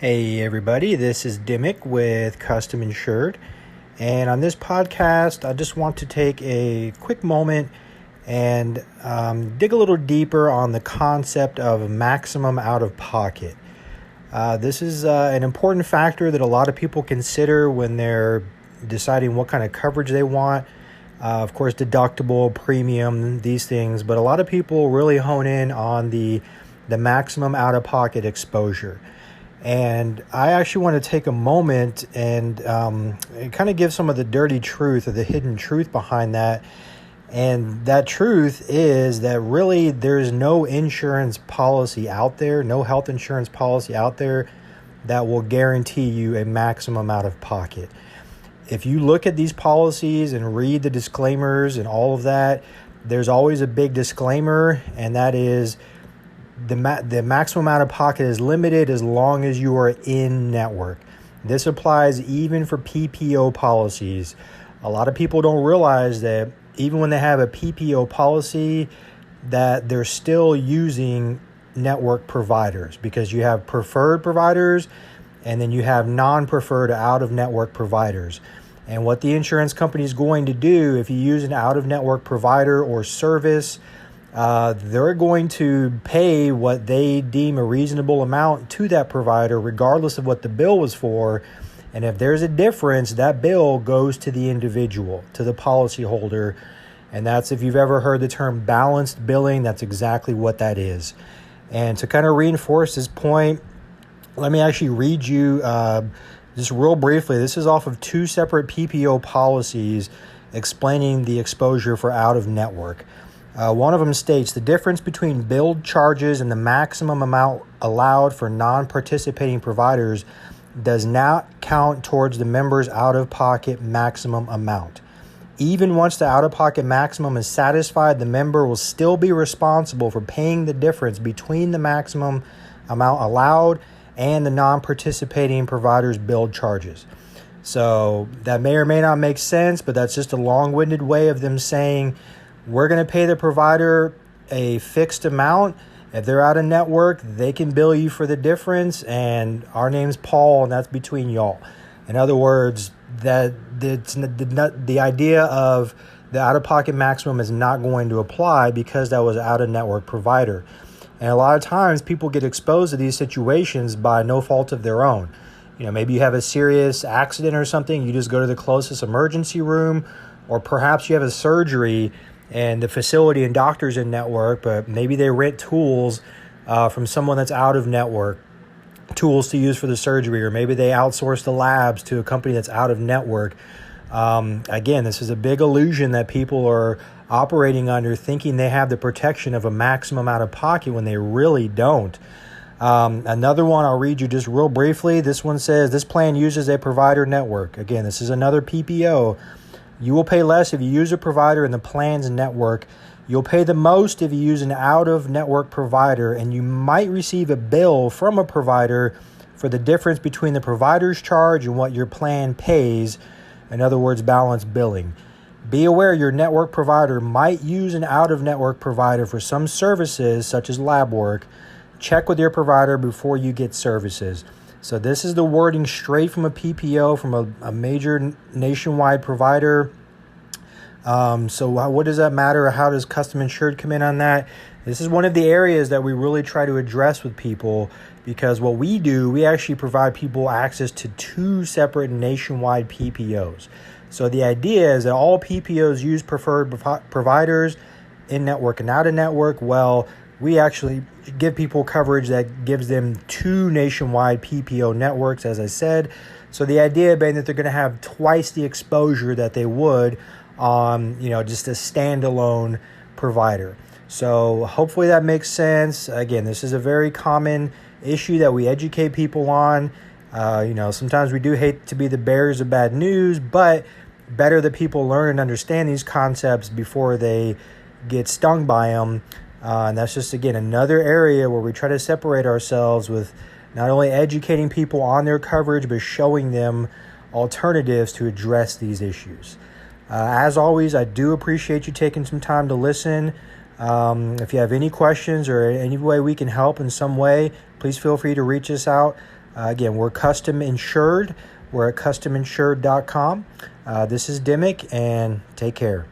Hey everybody, this is Dimmick with CustomInsured, and on this podcast I just want to take a quick moment and dig a little deeper on the concept of maximum out-of-pocket. This is an important factor that a lot of people consider when they're deciding what kind of coverage they want. Of course, deductible, premium, these things, but a lot of people really hone in on the maximum out-of-pocket exposure. And I actually want to take a moment and kind of give some of the dirty truth or the hidden truth behind that. And that truth is that really there's no insurance policy out there, no health insurance policy out there that will guarantee you a maximum out of pocket. If you look at these policies and read the disclaimers and all of that, there's always a big disclaimer, and that is the maximum out of pocket is limited as long as you are in network. This applies even for PPO policies. A lot of people don't realize that even when they have a PPO policy, that they're still using network providers, because you have preferred providers and then you have non-preferred out-of-network providers. And what the insurance company is going to do, if you use an out-of-network provider or service, they're going to pay what they deem a reasonable amount to that provider, regardless of what the bill was for. And if there's a difference, that bill goes to the individual, to the policyholder. And that's, if you've ever heard the term balanced billing, that's exactly what that is. And to kind of reinforce this point, let me actually read you just real briefly. This is off of two separate PPO policies explaining the exposure for out-of-network. One of them states, the difference between billed charges and the maximum amount allowed for non-participating providers does not count towards the member's out-of-pocket maximum amount. Even once the out-of-pocket maximum is satisfied, the member will still be responsible for paying the difference between the maximum amount allowed and the non-participating provider's billed charges. So that may or may not make sense, but that's just a long-winded way of them saying, we're going to pay the provider a fixed amount. If they're out of network, they can bill you for the difference, and our name's Paul, and that's between y'all. In other words, that the idea of the out-of-pocket maximum is not going to apply because that was out-of-network provider. And a lot of times people get exposed to these situations by no fault of their own. You know, maybe you have a serious accident or something, you just go to the closest emergency room, or perhaps you have a surgery and the facility and doctors in network, but maybe they rent tools from someone that's out of network, tools to use for the surgery, or maybe they outsource the labs to a company that's out of network. Again, this is a big illusion that people are operating under, thinking they have the protection of a maximum out of pocket when they really don't. Another one I'll read you just real briefly. This one says, this plan uses a provider network. Again, this is another PPO. You will pay less if you use a provider in the plan's network. You'll pay the most if you use an out-of-network provider, and you might receive a bill from a provider for the difference between the provider's charge and what your plan pays. In other words, balanced billing. Be aware your network provider might use an out-of-network provider for some services, such as lab work. Check with your provider before you get services. So this is the wording straight from a PPO, from a major nationwide provider. So what does that matter? How does CustomInsured come in on that? This is one of the areas that we really try to address with people, because what we do, we actually provide people access to two separate nationwide PPOs. So the idea is that all PPOs use preferred providers, in-network and out-of-network. Well, we actually give people coverage that gives them two nationwide PPO networks, as I said. So the idea being that they're going to have twice the exposure that they would on, just a standalone provider. So hopefully that makes sense. Again, this is a very common issue that we educate people on. Sometimes we do hate to be the bearers of bad news, but better that people learn and understand these concepts before they get stung by them. And that's just, again, another area where we try to separate ourselves with not only educating people on their coverage, but showing them alternatives to address these issues. As always, I do appreciate you taking some time to listen. If you have any questions or any way we can help in some way, please feel free to reach us out. Again, we're CustomInsured. We're at CustomInsured.com. This is Dimmick, and take care.